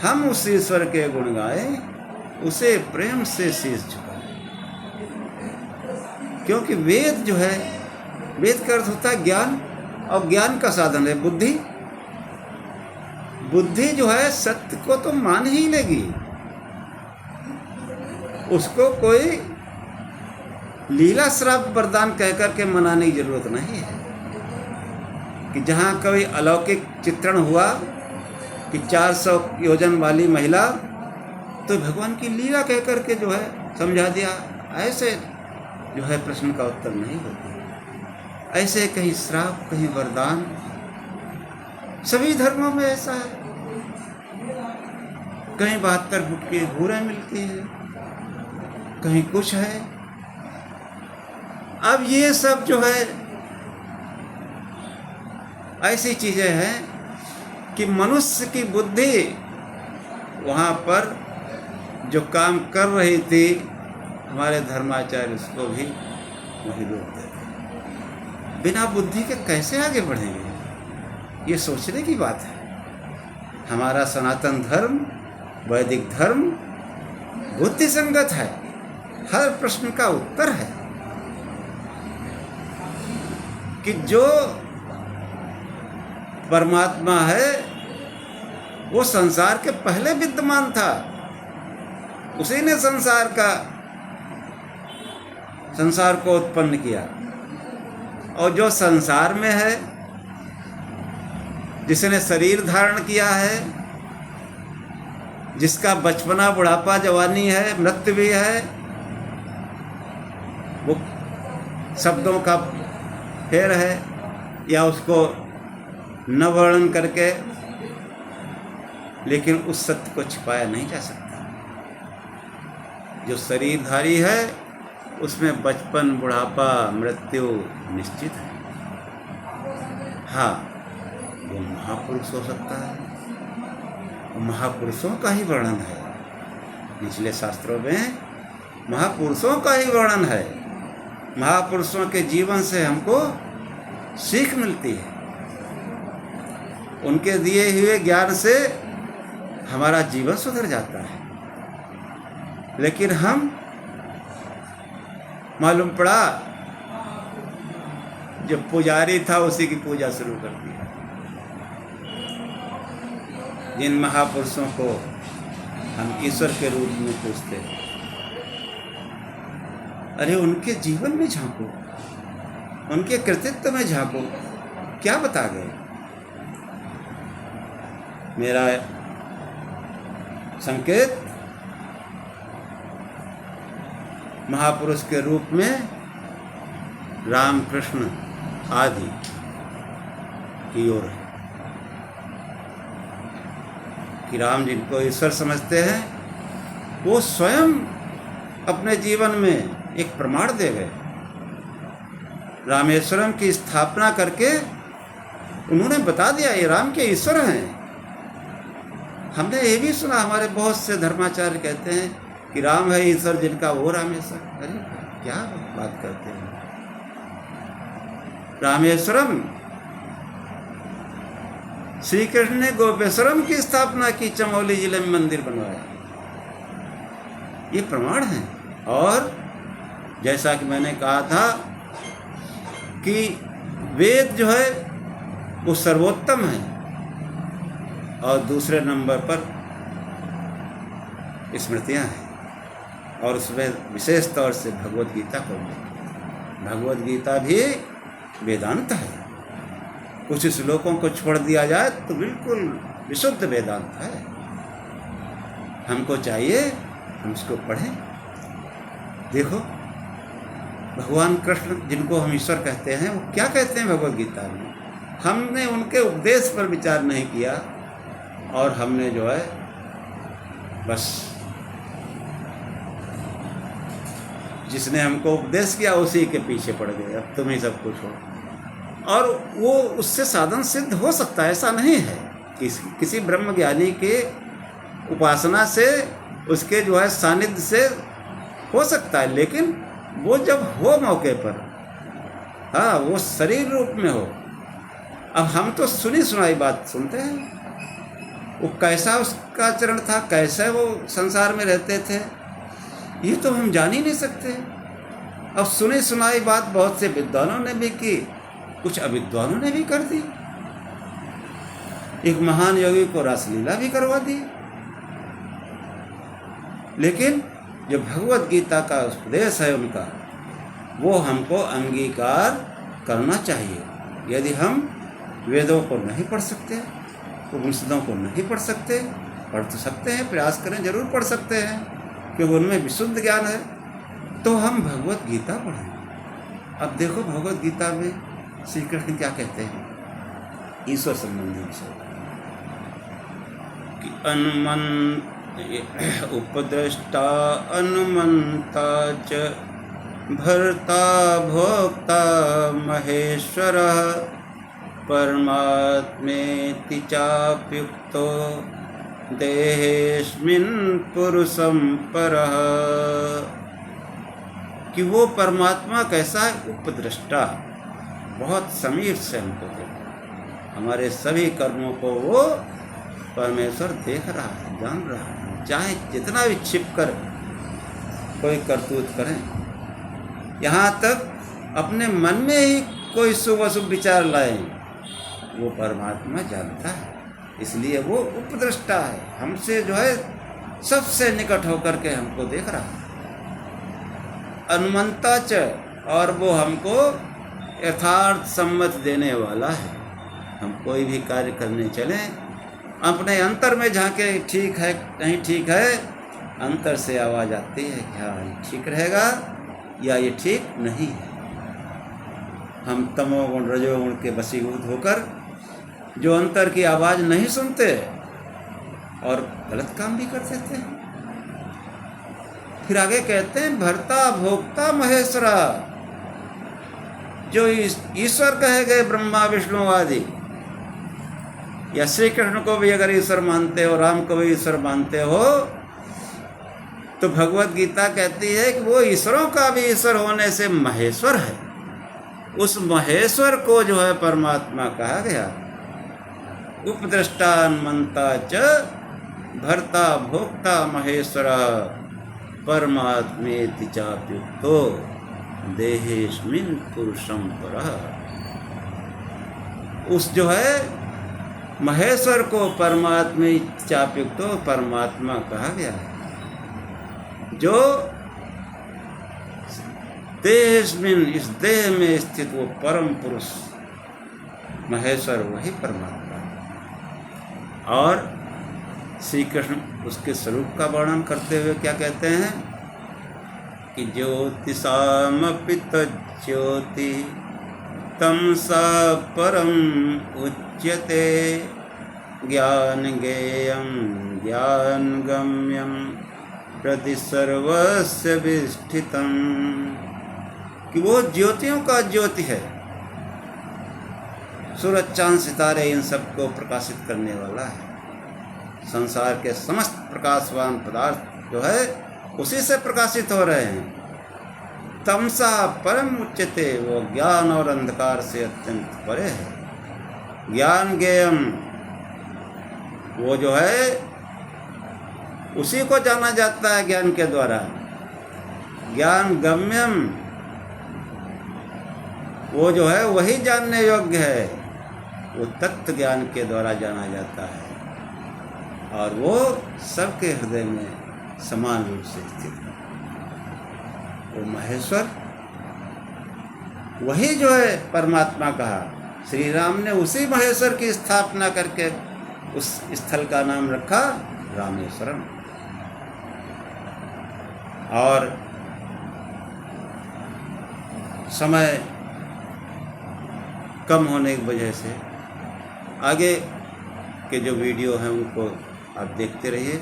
हम उस ईश्वर के गुण गाएं, उसे प्रेम से शीश झुकाएं। क्योंकि वेद जो है, वेद का अर्थ होता है ज्ञान, और ज्ञान का साधन है बुद्धि। बुद्धि जो है सत्य को तो मान ही लेगी, उसको कोई लीला श्राप वरदान कहकर के मनाने की जरूरत नहीं है। कि जहाँ कोई अलौकिक चित्रण हुआ कि 400 योजन वाली महिला, तो भगवान की लीला कहकर के जो है समझा दिया, ऐसे जो है प्रश्न का उत्तर नहीं होता। ऐसे कहीं श्राप, कहीं वरदान, सभी धर्मों में ऐसा है। कहीं 72 फुट की भूरें मिलती है, कहीं कुछ है। अब ये सब जो है ऐसी चीजें हैं कि मनुष्य की बुद्धि वहाँ पर जो काम कर रही थी, हमारे धर्माचार्य उसको भी वही रोक देते। बिना बुद्धि के कैसे आगे बढ़ेंगे, ये सोचने की बात है। हमारा सनातन धर्म, वैदिक धर्म बुद्धि संगत है, हर प्रश्न का उत्तर है। कि जो परमात्मा है वो संसार के पहले विद्यमान था, उसी ने संसार को उत्पन्न किया। और जो संसार में है, जिसने शरीर धारण किया है, जिसका बचपना, बुढ़ापा, जवानी है, मृत्यु भी है, वो शब्दों का फेर है या उसको न वर्णन करके, लेकिन उस सत्य को छिपाया नहीं जा सकता। जो शरीरधारी है उसमें बचपन, बुढ़ापा, मृत्यु निश्चित है। हाँ, वो महापुरुष हो सकता है, महापुरुषों का ही वर्णन है। निचले शास्त्रों में महापुरुषों का ही वर्णन है। महापुरुषों के जीवन से हमको सीख मिलती है, उनके दिए हुए ज्ञान से हमारा जीवन सुधर जाता है। लेकिन हम मालूम पड़ा जो पुजारी था उसी की पूजा शुरू कर दी। जिन महापुरुषों को हम ईश्वर के रूप में पूजते हैं, अरे उनके जीवन में झांको, उनके कृतित्व में झांको, क्या बता गए। मेरा संकेत महापुरुष के रूप में राम, कृष्ण आदि की ओर है। कि राम जिनको ईश्वर समझते हैं, वो स्वयं अपने जीवन में एक प्रमाण दे गए। रामेश्वरम की स्थापना करके उन्होंने बता दिया ये राम के ईश्वर हैं। हमने ये भी सुना, हमारे बहुत से धर्माचार्य कहते हैं कि राम है ईश्वर जिनका, वो रामेश्वर। अरे क्या बात करते हैं। रामेश्वरम श्री कृष्ण ने गोपेश्वरम की स्थापना की, चमोली जिले में मंदिर बनवाया, ये प्रमाण है। और जैसा कि मैंने कहा था कि वेद जो है वो सर्वोत्तम है, और दूसरे नंबर पर स्मृतियाँ हैं, और उसमें विशेष तौर से भगवत गीता को, भगवत गीता भी वेदांत है। कुछ श्लोकों को छोड़ दिया जाए तो बिल्कुल विशुद्ध वेदांत है। हमको चाहिए हम उसको पढ़ें। देखो भगवान कृष्ण, जिनको हम ईश्वर कहते हैं, वो क्या कहते हैं भगवत गीता में? हमने उनके उपदेश पर विचार नहीं किया, और हमने जो है बस जिसने हमको उपदेश किया उसी के पीछे पड़ गए, अब तुम ही सब कुछ हो। और वो उससे साधन सिद्ध हो सकता है, ऐसा नहीं है। किसी ब्रह्म ज्ञानी के उपासना से, उसके जो है सानिध्य से हो सकता है, लेकिन वो जब हो मौके पर, हाँ, वो शरीर रूप में हो। अब हम तो सुनी सुनाई बात सुनते हैं, वो कैसा उसका आचरण था, कैसे वो संसार में रहते थे, ये तो हम जान ही नहीं सकते। अब सुनी सुनाई बात बहुत से विद्वानों ने भी की, कुछ अविद्वानों ने भी कर दी। एक महान योगी को रासलीला भी करवा दी। लेकिन जो भगवत गीता का उपदेश है उनका, वो हमको अंगीकार करना चाहिए। यदि हम वेदों को नहीं पढ़ सकते, उपनिषदों को नहीं पढ़ सकते, पढ़ तो सकते हैं, प्रयास करें, जरूर पढ़ सकते हैं, क्योंकि उनमें विशुद्ध ज्ञान है, तो हम भगवत गीता पढ़ें। अब देखो भगवत गीता में श्री कृष्ण क्या कहते हैं ईश्वर संबंधी विषय कि उपद्रष्टा अनुमंता च भर्ता भोक्ता महेश्वरः परमात्मेति चाप्युक्तो देहेस्मिन् पुरुषं परः। कि वो परमात्मा कैसा है? उपद्रष्टा, बहुत समीप से हमको देखता, हमारे सभी कर्मों को वो परमेश्वर देख रहा है, जान रहा है। चाहे जितना भी छिप कर कोई करतूत करें, यहाँ तक अपने मन में ही कोई शुभ अशुभ विचार लाए, वो परमात्मा जानता है। इसलिए वो उपद्रष्टा है, हमसे जो है सबसे निकट होकर के हमको देख रहा है। अनुमंता च, और वो हमको यथार्थ सम्मत देने वाला है। हम कोई भी कार्य करने चलें, अपने अंतर में झांके, ठीक है नहीं ठीक है, अंतर से आवाज़ आती है कि हाँ ये ठीक रहेगा या ये ठीक नहीं है। हम तमोगुण रजोगुण के वशीभूत होकर जो अंतर की आवाज़ नहीं सुनते और गलत काम भी कर देते हैं। फिर आगे कहते हैं भर्ता भोक्ता महेश्वरा, जो ईश्वर कहे गए ब्रह्मा विष्णु आदि, या श्री कृष्ण को भी अगर ईश्वर मानते हो, राम को भी ईश्वर मानते हो, तो भगवत गीता कहती है कि वो ईश्वरों का भी ईश्वर होने से महेश्वर है। उस महेश्वर को जो है परमात्मा कहा गया। उपद्रष्टा मनता च भर्ता भोक्ता महेश्वर परमात्मेति चाप्युक्तो देहेस्मिन् पुरुषं परः। उस जो है महेश्वर को परमात्मे चाप्युक्तो परमात्मा कहा गया है। जो देहेस्मिन्, इस देह में स्थित वो परम पुरुष महेश्वर, वही परमात्मा है। और श्री कृष्ण उसके स्वरूप का वर्णन करते हुए क्या कहते हैं कि ज्योतिषामपि तज्ज्योति तमसा परम उच्यते ज्ञान ज्ञेयं ज्ञान गम्यं प्रति सर्वस्य विष्ठितम्। कि वो ज्योतियों का ज्योति है, सूरज चांद सितारे इन सबको प्रकाशित करने वाला है। संसार के समस्त प्रकाशवान पदार्थ जो है उसी से प्रकाशित हो रहे हैं। तमसा परम उच्यते, वो ज्ञान और अंधकार से अत्यंत परे है। ज्ञान ज्ञेयम, वो जो है उसी को जाना जाता है ज्ञान के द्वारा। ज्ञान गम्यम, वो जो है वही जानने योग्य है, वो तत्व ज्ञान के द्वारा जाना जाता है और वो सबके हृदय में समान रूप से स्थित है। वो महेश्वर वही जो है परमात्मा कहा। श्री राम ने उसी महेश्वर की स्थापना करके उस स्थल का नाम रखा रामेश्वरम। और समय कम होने की वजह से आगे के जो वीडियो हैं उनको आप देखते रहिए।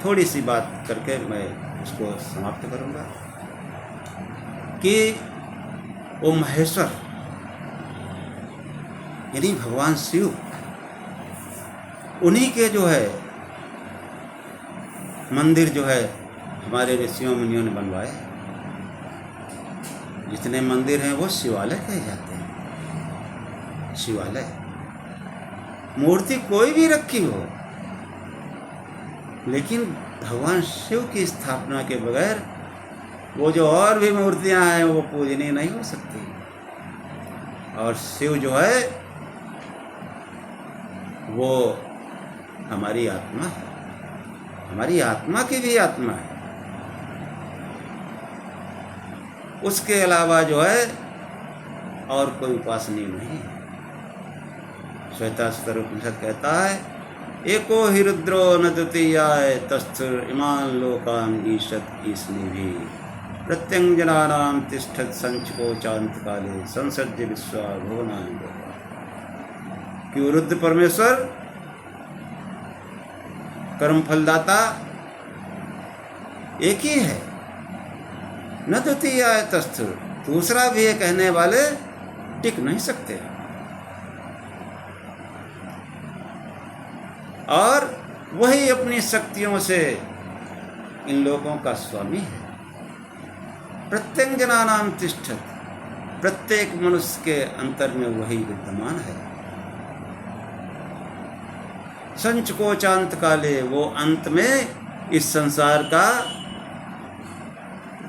थोड़ी सी बात करके मैं उसको समाप्त करूंगा कि वो महेश्वर यानी भगवान शिव, उन्हीं के जो है मंदिर जो है हमारे ऋषियों मुनियों ने बनवाए। जितने मंदिर हैं वो शिवालय कहे जाते हैं। शिवालय, मूर्ति कोई भी रखी हो, लेकिन भगवान शिव की स्थापना के बगैर वो जो और भी मूर्तियां हैं वो पूजनीय नहीं हो सकती। और शिव जो है वो हमारी आत्मा है, हमारी आत्मा की भी आत्मा है। उसके अलावा जो है और कोई उपासनीय नहीं है। श्वेताश्वतर उपनिषद कहता है, एको ही रुद्रो न द्वितीयाय तस्थुर इमान लोकान ईशत ईसनिभि प्रत्यंजनानाम तिष्ठत संचको चांत काले संसर्ज विश्वा भुवनानि लोका। कि रुद्र परमेश्वर कर्म फलदाता एक ही है, न द्वितीयाय तस्थुर, दूसरा भी ये कहने वाले टिक नहीं सकते। और वही अपनी शक्तियों से इन लोगों का स्वामी है। प्रत्यंजनानाम तिष्ठत, प्रत्येक मनुष्य के अंतर में वही विद्यमान है। संचकोचांत काले, वो अंत में इस संसार का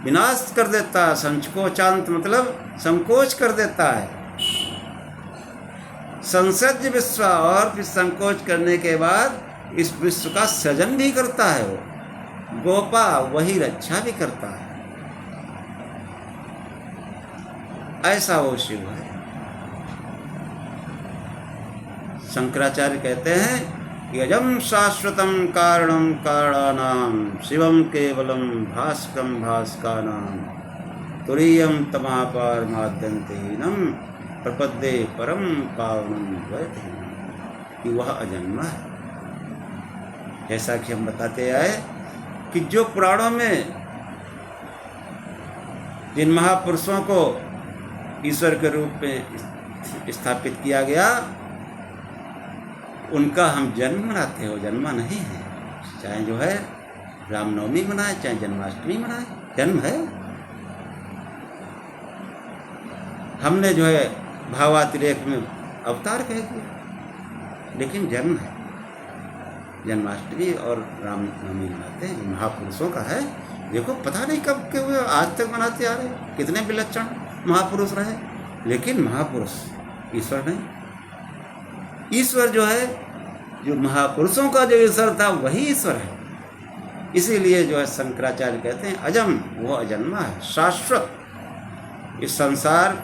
विनाश कर देता है। संचकोचांत मतलब संकोच कर देता है। संसर्ज विश्व, और फिर संकोच करने के बाद इस विश्व का सृजन भी करता है। वो गोपा, वही रक्षा भी करता है। ऐसा वो शिव है। शंकराचार्य कहते हैं कि अजम शाश्वतम कारणम कारणानाम शिवम केवलम भास्करम भास्कानाम तुरीयम तमापार माद्यंतहीनम प्रपद्ये परम पावनम द्वैतहीनम। कि वह अजन्मा है। जैसा कि हम बताते आए कि जो पुराणों में जिन महापुरुषों को ईश्वर के रूप में स्थापित किया गया, उनका हम जन्म मनाते हो, जन्मा नहीं है। चाहे जो है रामनवमी मनाए, चाहे जन्माष्टमी मनाए, जन्म है। हमने जो है भावातिरेक में अवतार कह दिया, लेकिन जन्म है। जन्माष्टमी और रामनवमी मनाते हैं, महापुरुषों का है। देखो पता नहीं कब के हुए, आज तक मनाते आ रहे। कितने विलक्षण महापुरुष रहे, लेकिन महापुरुष ईश्वर नहीं। ईश्वर जो है, जो महापुरुषों का जो ईश्वर था वही ईश्वर है। इसीलिए जो है शंकराचार्य कहते हैं अजम, वो अजन्मा है, शाश्वत। इस संसार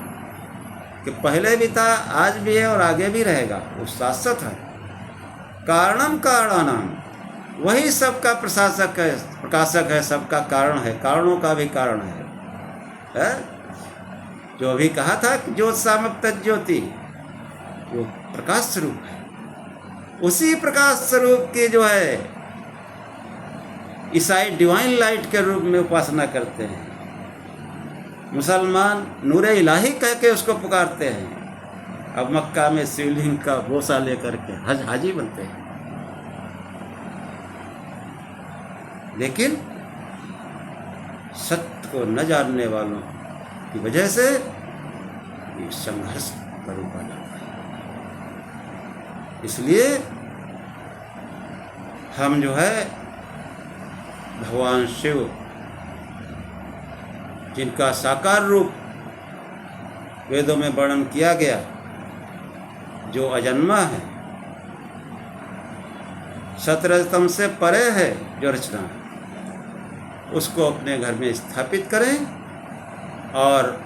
के पहले भी था, आज भी है और आगे भी रहेगा, वो शाश्वत है। कारणम कारणानाम, वही सबका प्रशासक है, प्रकाशक है, सबका कारण है, कारणों का भी कारण है? जो अभी कहा था कि ज्योत सामक तज्ज्योति, वो प्रकाश स्वरूप है। उसी प्रकाश स्वरूप के जो है ईसाई डिवाइन लाइट के रूप में उपासना करते हैं। मुसलमान नूरे इलाही कह के उसको पुकारते हैं। अब मक्का में शिवलिंग का बोसा लेकर के हाजी बनते हैं। लेकिन सत्य को न जानने वालों की वजह से ये संघर्ष का रूप आ जाता है। इसलिए हम जो है भगवान शिव, जिनका साकार रूप वेदों में वर्णन किया गया, जो अजन्मा है, सतरजतम से परे है जो रचना, उसको अपने घर में स्थापित करें और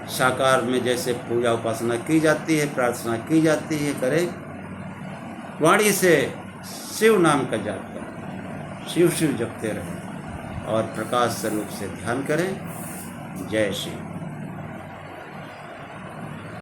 साकार में जैसे पूजा उपासना की जाती है, प्रार्थना की जाती है, करें। वाणी से शिव नाम का जाप करें, शिव शिव जपते रहें और प्रकाश स्वरूप से ध्यान करें। जय शिव।